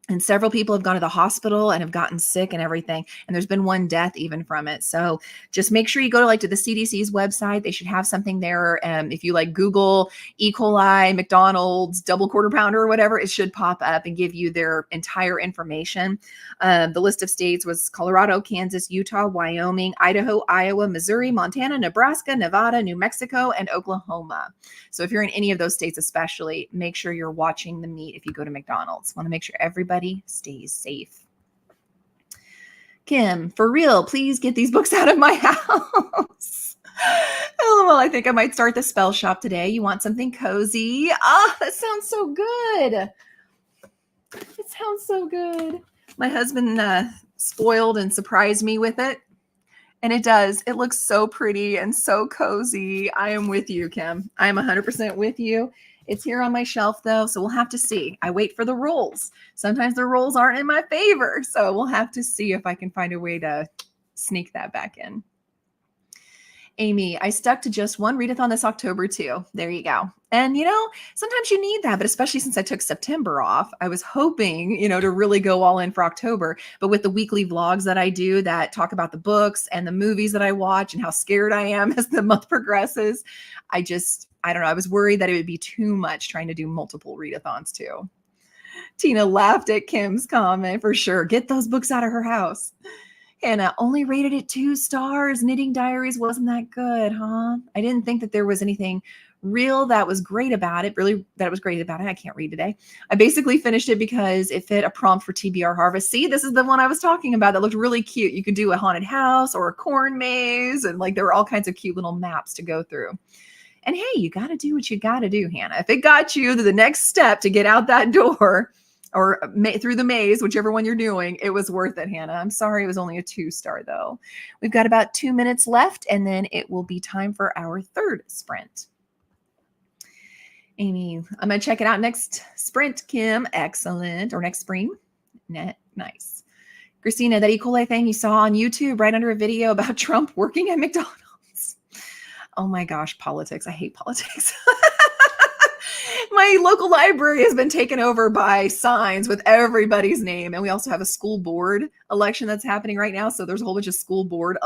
And several people have gone to the hospital and have gotten sick and everything. And there's been one death even from it. So just make sure you go to like to the CDC's website. They should have something there. If you like Google E. coli, McDonald's, double quarter pounder or whatever, it should pop up and give you their entire information. The list of states was Colorado, Kansas, Utah, Wyoming, Idaho, Iowa, Missouri, Montana, Nebraska, Nevada, New Mexico, and Oklahoma. So if you're in any of those states, especially, make sure you're watching the meat if you go to McDonald's. Want to make sure everybody stays safe. Kim, for real, please get these books out of my house. LOL, I think I might start the spell shop today. You want something cozy? Ah, that sounds so good. It sounds so good. My husband spoiled and surprised me with it. And it does. It looks so pretty and so cozy. I am with you, Kim. I am 100% with you. It's here on my shelf, though, so we'll have to see. I wait for the rolls. Sometimes the rolls aren't in my favor, so we'll have to see if I can find a way to sneak that back in. Amy, I stuck to just one readathon this October too. There you go. And, sometimes you need that, but especially since I took September off, I was hoping, to really go all in for October. But with the weekly vlogs that I do that talk about the books and the movies that I watch and how scared I am as the month progresses, I don't know. I was worried that it would be too much trying to do multiple readathons too. Tina laughed at Kim's comment for sure. Get those books out of her house. Hannah only rated it 2 stars. Knitting Diaries wasn't that good, huh? I didn't think that there was anything real that was great about it. Really, that it was great about it. I can't read today. I basically finished it because it fit a prompt for TBR Harvest. See, this is the one I was talking about that looked really cute. You could do a haunted house or a corn maze, and there were all kinds of cute little maps to go through. And hey, you got to do what you got to do, Hannah. If it got you to the next step to get out that door, or through the maze, whichever one you're doing, it was worth it, Hannah. I'm sorry it was only a 2-star, though. We've got about 2 minutes left, and then it will be time for our third sprint. Amy, I'm going to check it out next sprint, Kim. Excellent. Or next spring. Nice. Christina, that E. coli thing you saw on YouTube right under a video about Trump working at McDonald's. Oh my gosh, politics. I hate politics. My local library has been taken over by signs with everybody's name. And we also have a school board election that's happening right now. So there's a whole bunch of school board,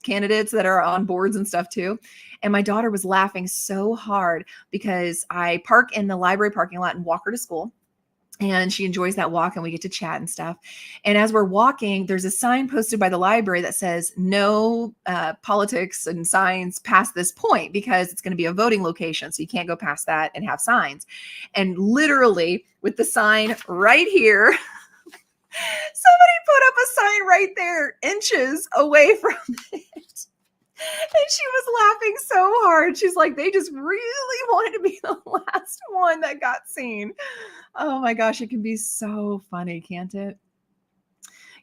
candidates that are on boards and stuff too. And my daughter was laughing so hard because I park in the library parking lot and walk her to school. And she enjoys that walk and we get to chat and stuff. And as we're walking, there's a sign posted by the library that says no politics and signs past this point because it's going to be a voting location. So you can't go past that and have signs. And literally with the sign right here, somebody put up a sign right there, inches away from it. And she was laughing so hard. She's like, they just really wanted to be the last one that got seen. Oh my gosh, it can be so funny, can't it?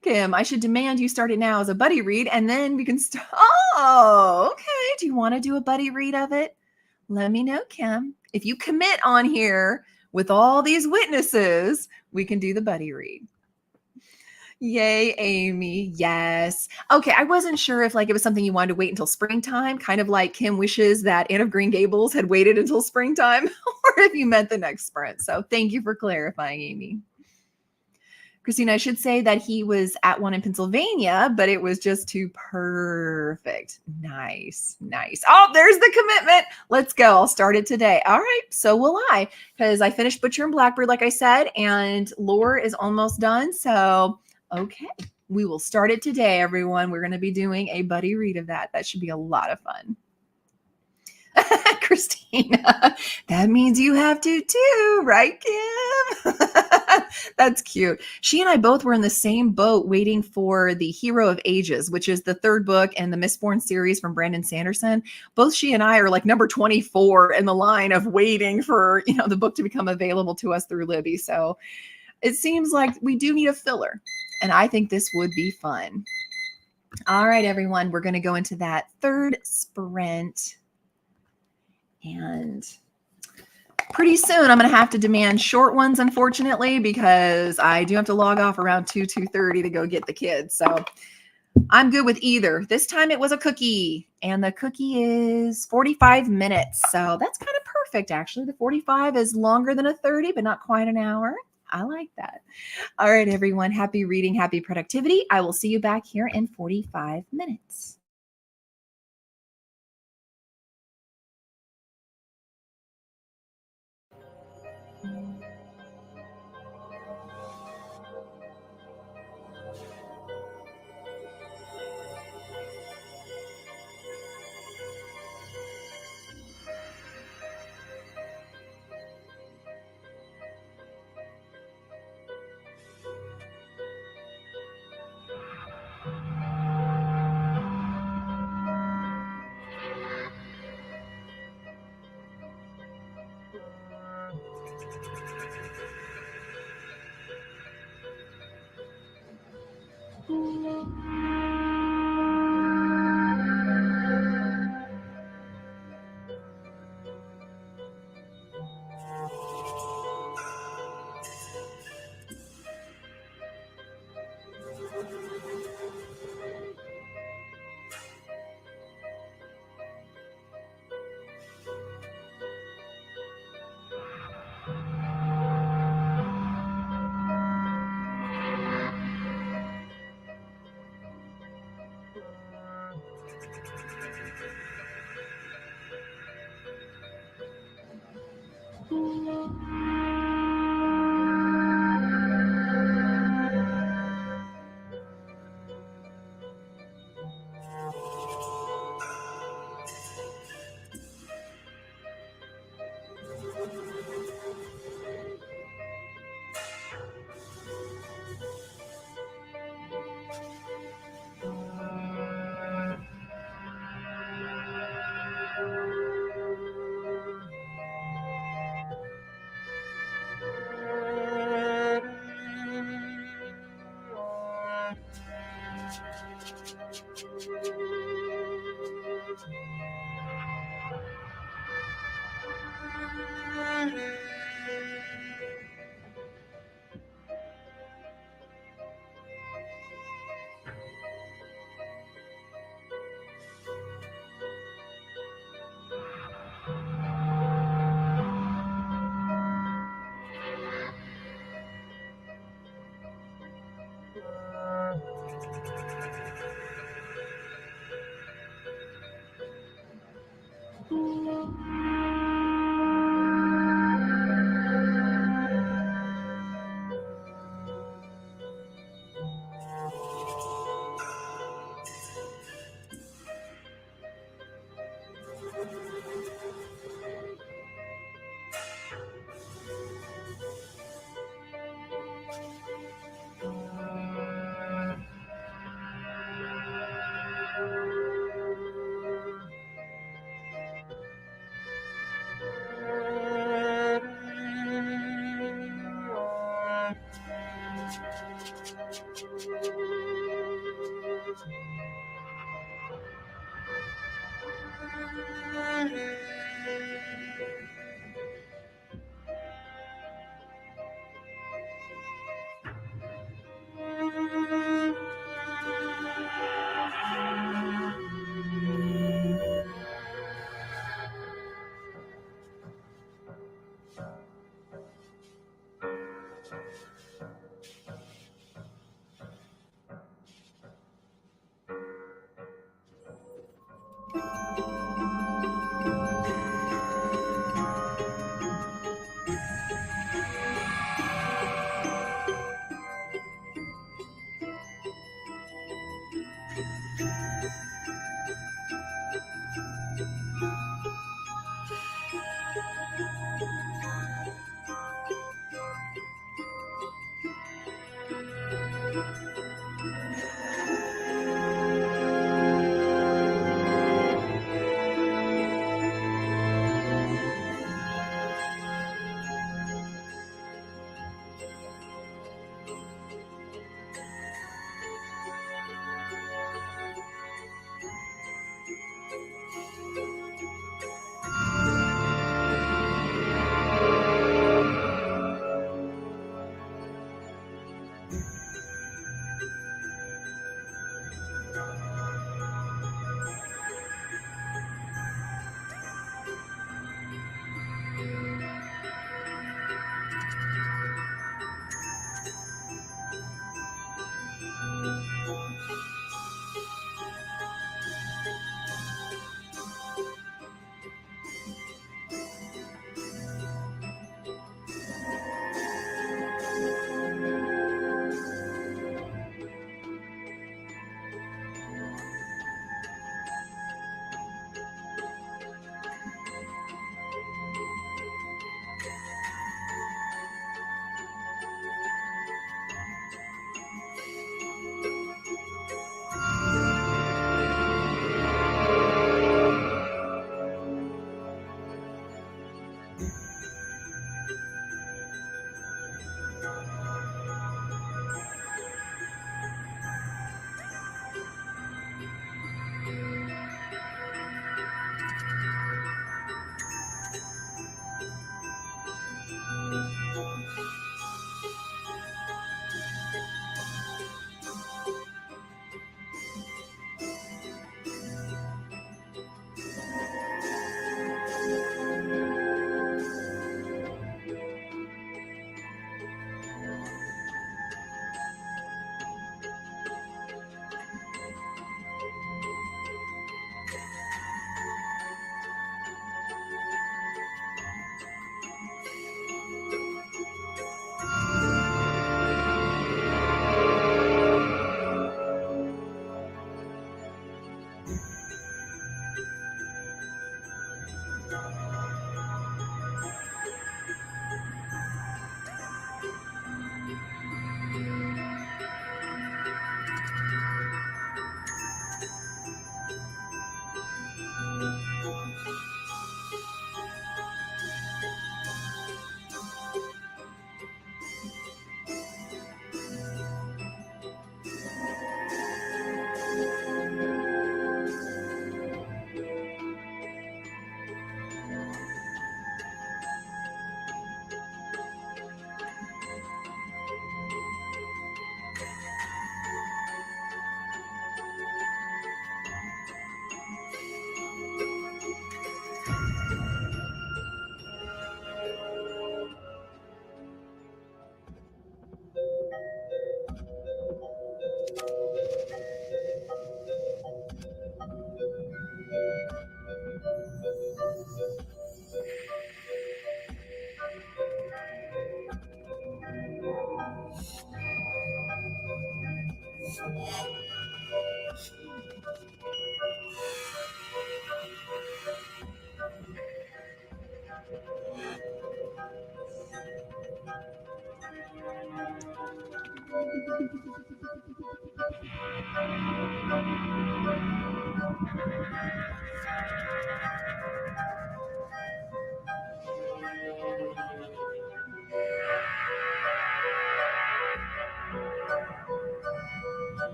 Kim, I should demand you start it now as a buddy read, and then we can start. Oh, okay. Do you want to do a buddy read of it? Let me know, Kim. If you commit on here with all these witnesses, we can do the buddy read. Yay, Amy. Yes. Okay. I wasn't sure if it was something you wanted to wait until springtime, kind of like Kim wishes that Anne of Green Gables had waited until springtime, or if you meant the next sprint. So thank you for clarifying, Amy. Christina, I should say that he was at one in Pennsylvania, but it was just too perfect. Nice. Oh, there's the commitment. Let's go. I'll start it today. All right. So will I, because I finished Butcher and Blackbird, like I said, and Lore is almost done. So okay, we will start it today, everyone. We're going to be doing a buddy read of that. That should be a lot of fun. Christina, that means you have to too, right, Kim? That's cute. She and I both were in the same boat waiting for The Hero of Ages, which is the third book in the Mistborn series from Brandon Sanderson. Both she and I are number 24 in the line of waiting for, the book to become available to us through Libby. So it seems like we do need a filler. And I think this would be fun. All right, everyone, we're going to go into that third sprint. And pretty soon I'm going to have to demand short ones, unfortunately, because I do have to log off around 2:30 to go get the kids. So I'm good with either. This time it was a cookie, and the cookie is 45 minutes. So that's kind of perfect, actually. The 45 is longer than a 30, but not quite an hour. I like that. All right, everyone. Happy reading, happy productivity. I will see you back here in 45 minutes.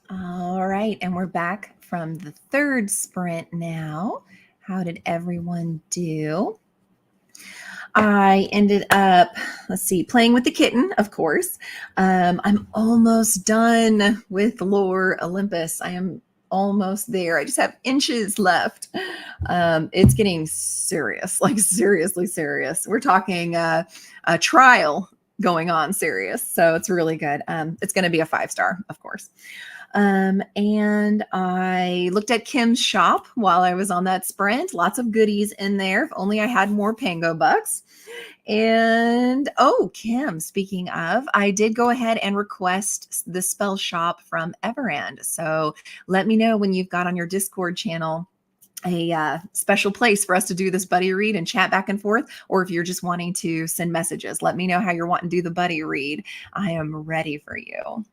All right, and we're back from the third sprint now. How did everyone do? I ended up, let's see, playing with the kitten, of course. I'm almost done with Lore Olympus. I am almost there. I just have inches left. It's getting serious, like seriously serious. We're talking a trial going on serious. So it's really good. It's going to be a 5-star, of course. And I looked at Kim's shop while I was on that sprint. Lots of goodies in there. If only I had more Pango bucks. And Kim, speaking of, I did go ahead and request the spell shop from Everand. So let me know when you've got on your Discord channel a special place for us to do this buddy read and chat back and forth, or if you're just wanting to send messages, let me know how you're wanting to do the buddy read. I am ready for you.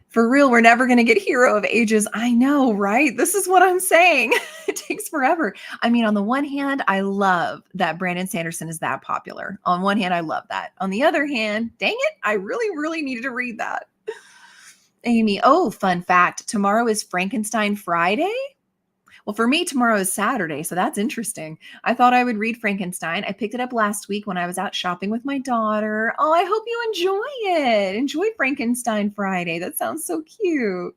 For real, we're never going to get Hero of Ages. I know, right? This is what I'm saying. It takes forever. I mean, on the one hand, I love that Brandon Sanderson is that popular. On one hand, I love that. On the other hand, dang it, I really, really needed to read that. Amy, fun fact. Tomorrow is Frankenstein Friday. Well, for me, tomorrow is Saturday, so that's interesting. I thought I would read Frankenstein. I picked it up last week when I was out shopping with my daughter. Oh, I hope you enjoy it. Enjoy Frankenstein Friday. That sounds so cute.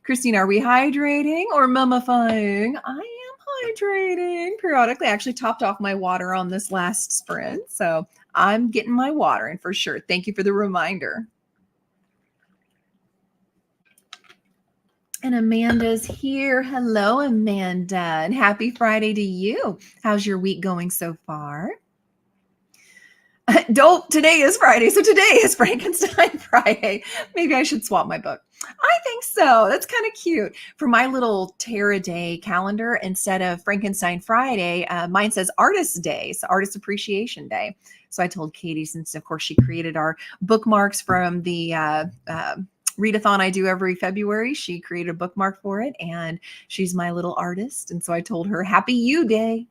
Christine, are we hydrating or mummifying? I am hydrating periodically. I actually topped off my water on this last sprint, so I'm getting my water in for sure. Thank you for the reminder. And Amanda's here. Hello, Amanda. And happy Friday to you. How's your week going so far? Today is Friday. So today is Frankenstein Friday. Maybe I should swap my book. I think so. That's kind of cute. For my little Terra Day calendar, instead of Frankenstein Friday, mine says Artist Day. So Artist Appreciation Day. So I told Katie, since of course she created our bookmarks from the readathon I do every February. She created a bookmark for it, and she's my little artist. And so I told her, Happy You Day.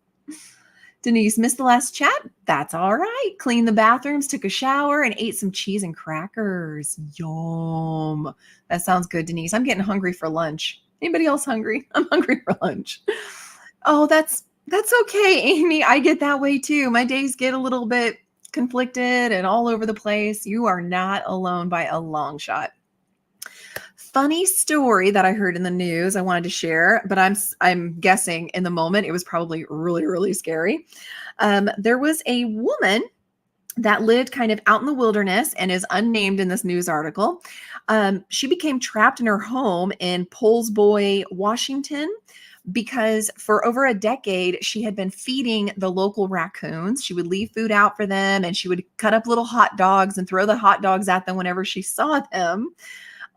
Denise, missed the last chat? That's all right. Cleaned the bathrooms, took a shower, and ate some cheese and crackers. Yum. That sounds good, Denise. I'm getting hungry for lunch. Anybody else hungry? I'm hungry for lunch. Oh, that's okay, Amy. I get that way too. My days get a little bit conflicted and all over the place. You are not alone by a long shot. Funny story that I heard in the news I wanted to share, but I'm guessing in the moment it was probably really, really scary. There was a woman that lived kind of out in the wilderness and is unnamed in this news article. She became trapped in her home in Poulsboy, Washington, because for over a decade, she had been feeding the local raccoons. She would leave food out for them and she would cut up little hot dogs and throw the hot dogs at them whenever she saw them.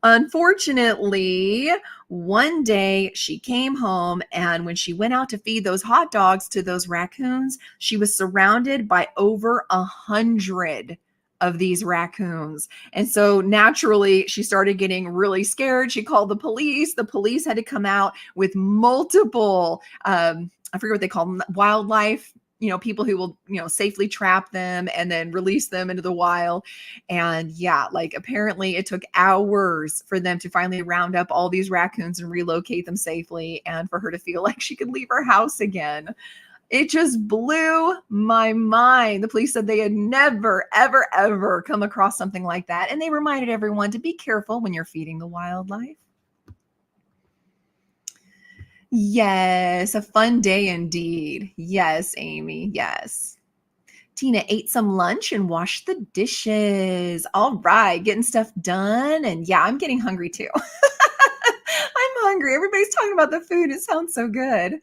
Unfortunately, one day she came home, and when she went out to feed those hot dogs to those raccoons, she was surrounded by over 100 of these raccoons. And so naturally, she started getting really scared. She called the police. The police had to come out with multiple, I forget what they call them, wildlife, people who will, safely trap them and then release them into the wild. And yeah, like apparently it took hours for them to finally round up all these raccoons and relocate them safely and for her to feel like she could leave her house again. It just blew my mind. The police said they had never, ever, ever come across something like that. And they reminded everyone to be careful when you're feeding the wildlife. Yes, a fun day indeed. Yes, Amy. Yes. Tina ate some lunch and washed the dishes. All right, getting stuff done. And yeah, I'm getting hungry too. I'm hungry. Everybody's talking about the food. It sounds so good.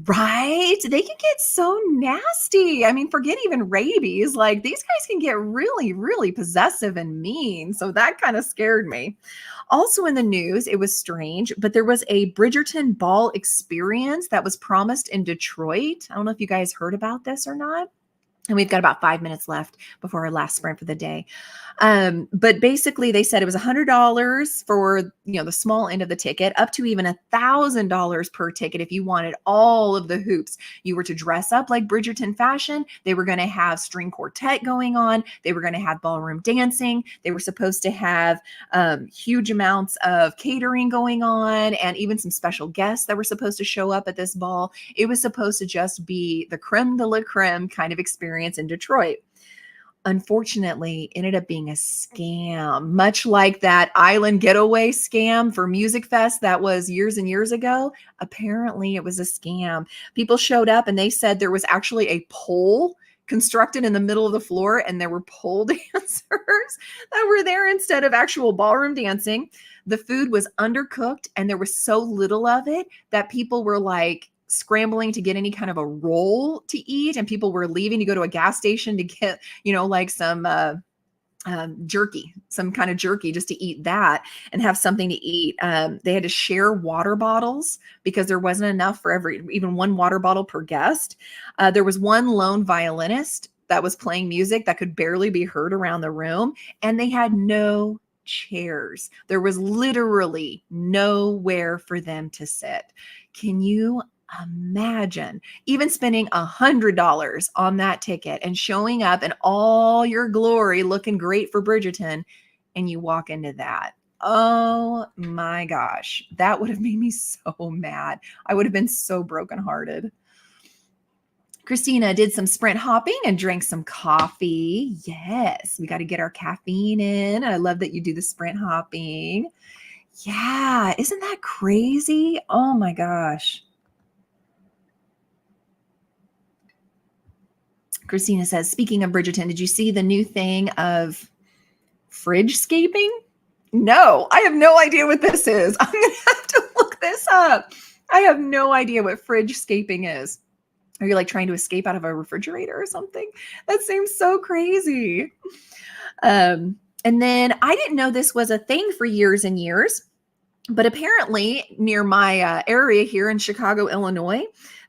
Right? They can get so nasty. I mean, forget even rabies. Like these guys can get really, really possessive and mean. So that kind of scared me. Also in the news, it was strange, but there was a Bridgerton ball experience that was promised in Detroit. I don't know if you guys heard about this or not. And we've got about 5 minutes left before our last sprint for the day. But basically they said it was $100 for, the small end of the ticket, up to even $1,000 per ticket. If you wanted all of the hoops, you were to dress up like Bridgerton fashion. They were going to have string quartet going on. They were going to have ballroom dancing. They were supposed to have huge amounts of catering going on and even some special guests that were supposed to show up at this ball. It was supposed to just be the creme de la creme kind of experience in Detroit. Unfortunately, ended up being a scam, much like that island getaway scam for Music Fest that was years and years ago. Apparently, it was a scam. People showed up and they said there was actually a pole constructed in the middle of the floor, and there were pole dancers that were there instead of actual ballroom dancing. The food was undercooked, and there was so little of it that people were like scrambling to get any kind of a roll to eat, and people were leaving to go to a gas station to get, like some jerky, some kind of jerky, just to eat that and have something to eat. They had to share water bottles because there wasn't enough for even one water bottle per guest. There was one lone violinist that was playing music that could barely be heard around the room, and they had no chairs. There was literally nowhere for them to sit. Can you imagine even spending $100 on that ticket and showing up in all your glory, looking great for Bridgerton, and you walk into that? Oh my gosh, that would have made me so mad. I would have been so brokenhearted. Christina did some sprint hopping and drank some coffee. Yes, we got to get our caffeine in. I love that you do the sprint hopping. Yeah, isn't that crazy? Oh my gosh. Christina says, speaking of Bridgerton, did you see the new thing of fridge-scaping? No, I have no idea what this is. I'm going to have to look this up. I have no idea what fridge-scaping is. Are you like trying to escape out of a refrigerator or something? That seems so crazy. And then I didn't know this was a thing for years and years, but apparently near my area here in Chicago, Illinois,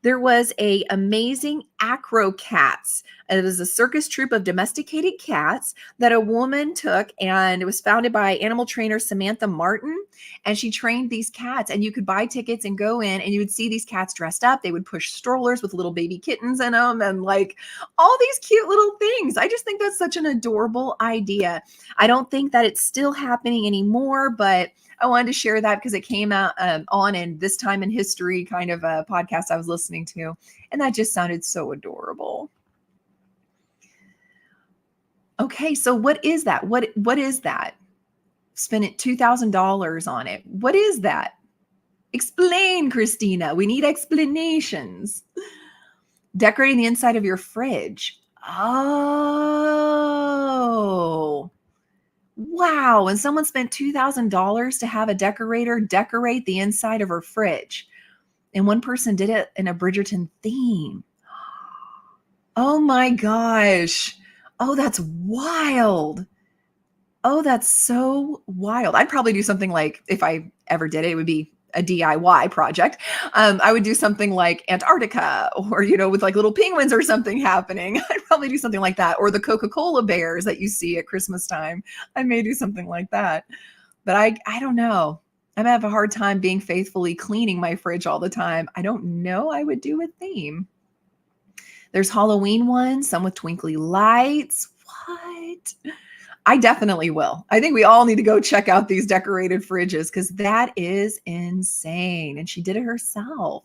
There was a amazing acro cats. It was a circus troupe of domesticated cats that a woman took, and it was founded by animal trainer Samantha Martin. And she trained these cats, and you could buy tickets and go in, and you would see these cats dressed up. They would push strollers with little baby kittens in them, and like all these cute little things. I just think that's such an adorable idea. I don't think that it's still happening anymore, but I wanted to share that because it came out on in this time in history kind of a podcast I was listening to, and that just sounded so adorable. Okay, so what is that? What is that? Spending $2,000 on it. What is that? Explain, Christina. We need explanations. Decorating the inside of your fridge. Oh. Wow. And someone spent $2,000 to have a decorator decorate the inside of her fridge. And one person did it in a Bridgerton theme. Oh my gosh. Oh, that's wild. Oh, that's so wild. I'd probably do something like, if I ever did it, it would be a DIY project. I would do something like Antarctica, or, with like little penguins or something happening. I'd probably do something like that. Or the Coca-Cola bears that you see at Christmas time. I may do something like that. But I don't know. I'm gonna have a hard time being faithfully cleaning my fridge all the time. I don't know. I would do a theme. There's Halloween ones, some with twinkly lights. What? I definitely will. I think we all need to go check out these decorated fridges because that is insane. And she did it herself,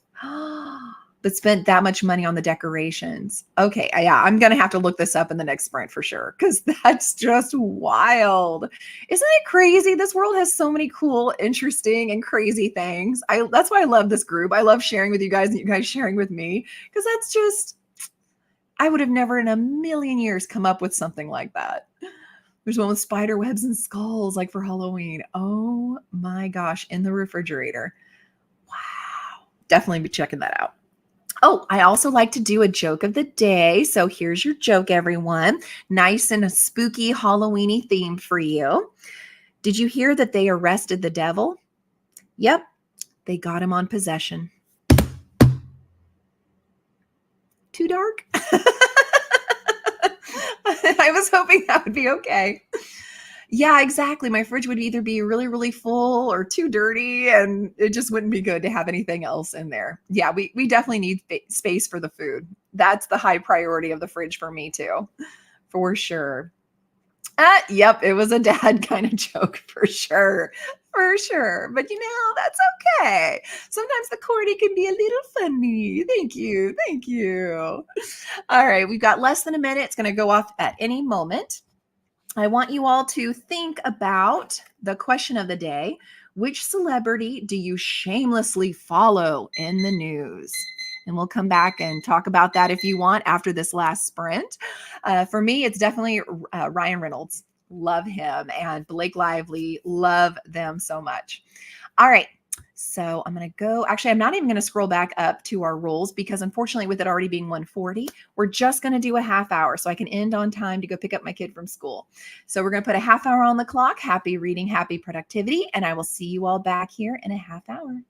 but spent that much money on the decorations. Okay. Yeah, I'm going to have to look this up in the next sprint for sure because that's just wild. Isn't it crazy? This world has so many cool, interesting, and crazy things. That's why I love this group. I love sharing with you guys and you guys sharing with me because that's just, I would have never in a million years come up with something like that. There's one with spider webs and skulls, like for Halloween. Oh my gosh, in the refrigerator. Wow. Definitely be checking that out. Oh, I also like to do a joke of the day. So here's your joke, everyone. Nice and a spooky Halloweeny theme for you. Did you hear that they arrested the devil? Yep, they got him on possession. Too dark? I was hoping that would be okay. Yeah, exactly. My fridge would either be really, really full or too dirty, and it just wouldn't be good to have anything else in there. Yeah, we definitely need space for the food. That's the high priority of the fridge for me too, for sure. Yep, it was a dad kind of joke for sure. For sure. But that's okay. Sometimes the corny can be a little funny. Thank you. Thank you. All right, we've got less than a minute. It's going to go off at any moment. I want you all to think about the question of the day. Which celebrity do you shamelessly follow in the news? And we'll come back and talk about that if you want after this last sprint. For me, it's definitely Ryan Reynolds. Love him. And Blake Lively. Love them so much. All right. So I'm going to go. Actually, I'm not even going to scroll back up to our rules because unfortunately, with it already being 1:40, we're just going to do a half hour so I can end on time to go pick up my kid from school. So we're going to put a half hour on the clock. Happy reading, happy productivity. And I will see you all back here in a half hour.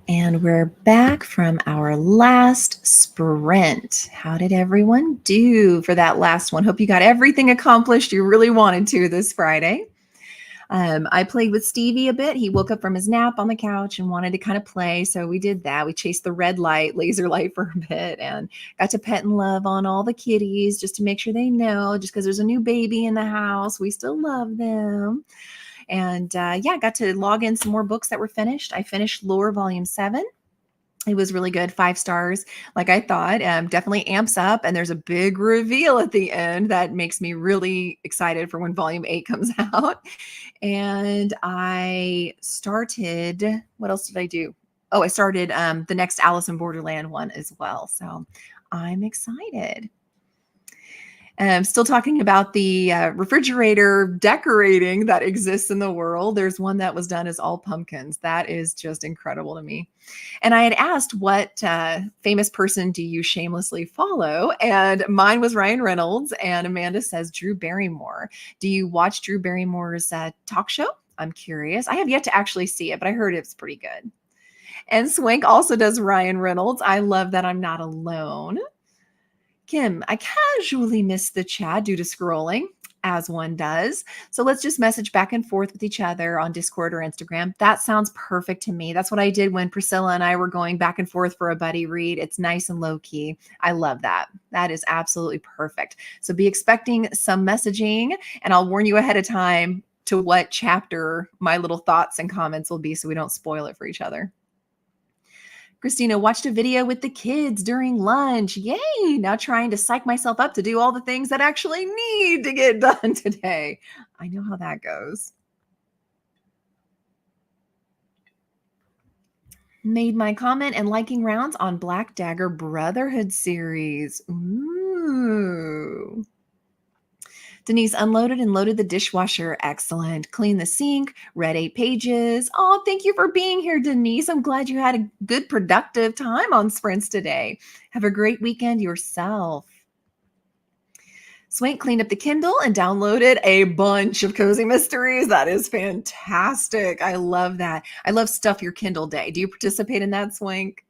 And we're back from our last sprint. How did everyone do for that last one? Hope you got everything accomplished you really wanted to this Friday. I played with Stevie a bit. He woke up from his nap on the couch and wanted to kind of play. So we did that. We chased the red light, laser light for a bit, and got to pet and love on all the kitties just to make sure they know, just because there's a new baby in the house, we still love them. And yeah, got to log in some more books that were finished. I finished Lore Volume 7. It was really good, 5 stars, like I thought. Definitely amps up, and there's a big reveal at the end that makes me really excited for when Volume 8 comes out. And I started, what else did I do? Oh, I started the next Alice in Borderland one as well. So I'm excited. Still talking about the refrigerator decorating that exists in the world. There's one that was done as all pumpkins. That is just incredible to me. And I had asked, what famous person do you shamelessly follow? And mine was Ryan Reynolds. And Amanda says Drew Barrymore. Do you watch Drew Barrymore's talk show? I'm curious. I have yet to actually see it, but I heard it's pretty good. And Swank also does Ryan Reynolds. I love that I'm not alone. Kim, I casually missed the chat due to scrolling, as one does. So let's just message back and forth with each other on Discord or Instagram. That sounds perfect to me. That's what I did when Priscilla and I were going back and forth for a buddy read. It's nice and low key. I love that. That is absolutely perfect. So be expecting some messaging, and I'll warn you ahead of time to what chapter my little thoughts and comments will be so we don't spoil it for each other. Christina watched a video with the kids during lunch. Yay! Now trying to psych myself up to do all the things that actually need to get done today. I know how that goes. Made my comment and liking rounds on Black Dagger Brotherhood series. Ooh. Denise unloaded and loaded the dishwasher. Excellent. Cleaned the sink, read 8 pages. Oh, thank you for being here, Denise. I'm glad you had a good, productive time on Sprints today. Have a great weekend yourself. Swank cleaned up the Kindle and downloaded a bunch of cozy mysteries. That is fantastic. I love that. I love Stuff Your Kindle Day. Do you participate in that, Swank?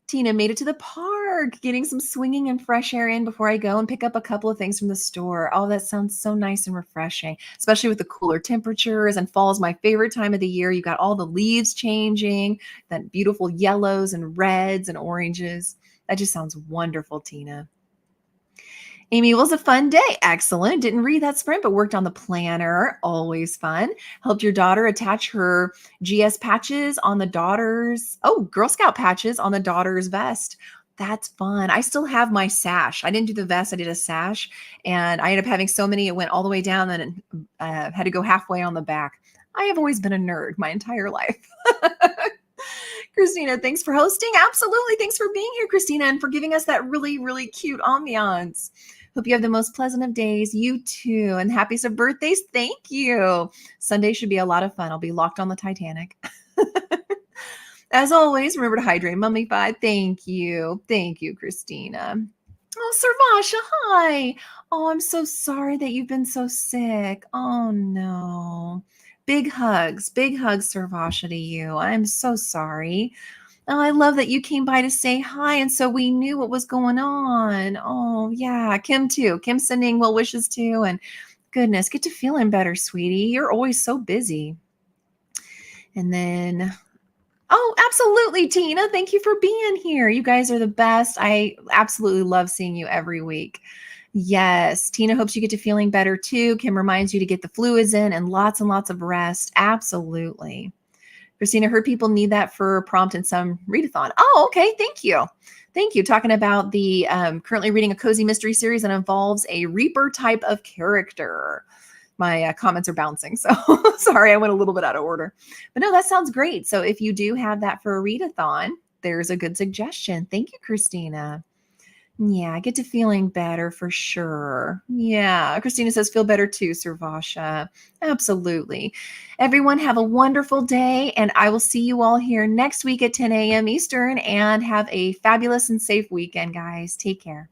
Tina made it to the park, getting some swinging and fresh air in before I go and pick up a couple of things from the store. Oh, that sounds so nice and refreshing, especially with the cooler temperatures, and fall is my favorite time of the year. You got all the leaves changing, that beautiful yellows and reds and oranges. That just sounds wonderful, Tina. Amy, it was a fun day. Excellent. Didn't read that sprint, but worked on the planner. Always fun. Helped your daughter attach her GS patches on the daughter's, Girl Scout patches on the daughter's vest. That's fun. I still have my sash. I didn't do the vest. I did a sash, and I ended up having so many, it went all the way down and had to go halfway on the back. I have always been a nerd my entire life. Christina, thanks for hosting. Absolutely. Thanks for being here, Christina, and for giving us that really, really cute ambiance. Hope you have the most pleasant of days. You too. And happiest of birthdays. Thank you. Sunday should be a lot of fun. I'll be locked on the Titanic. As always, remember to hydrate, mummify. Thank you. Thank you, Christina. Oh, Sarvasha, hi. Oh, I'm so sorry that you've been so sick. Oh, no. Big hugs, Sarvasha, to you. I'm so sorry. Oh, I love that you came by to say hi, and so we knew what was going on. Oh, yeah. Kim, too. Kim sending well wishes, too. And goodness, get to feeling better, sweetie. You're always so busy. And then, oh, absolutely, Tina. Thank you for being here. You guys are the best. I absolutely love seeing you every week. Yes. Tina hopes you get to feeling better, too. Kim reminds you to get the fluids in and lots of rest. Absolutely. Christina, heard people need that for a prompt in some readathon. Oh, okay. Thank you. Thank you. Talking about the currently reading a cozy mystery series that involves a Reaper type of character. My comments are bouncing, so sorry, I went a little bit out of order. But no, that sounds great. So if you do have that for a readathon, there's a good suggestion. Thank you, Christina. Yeah, I get to feeling better for sure. Yeah, Christina says, feel better too, Sarvasha. Absolutely. Everyone have a wonderful day, and I will see you all here next week at 10 a.m. Eastern, and have a fabulous and safe weekend, guys. Take care.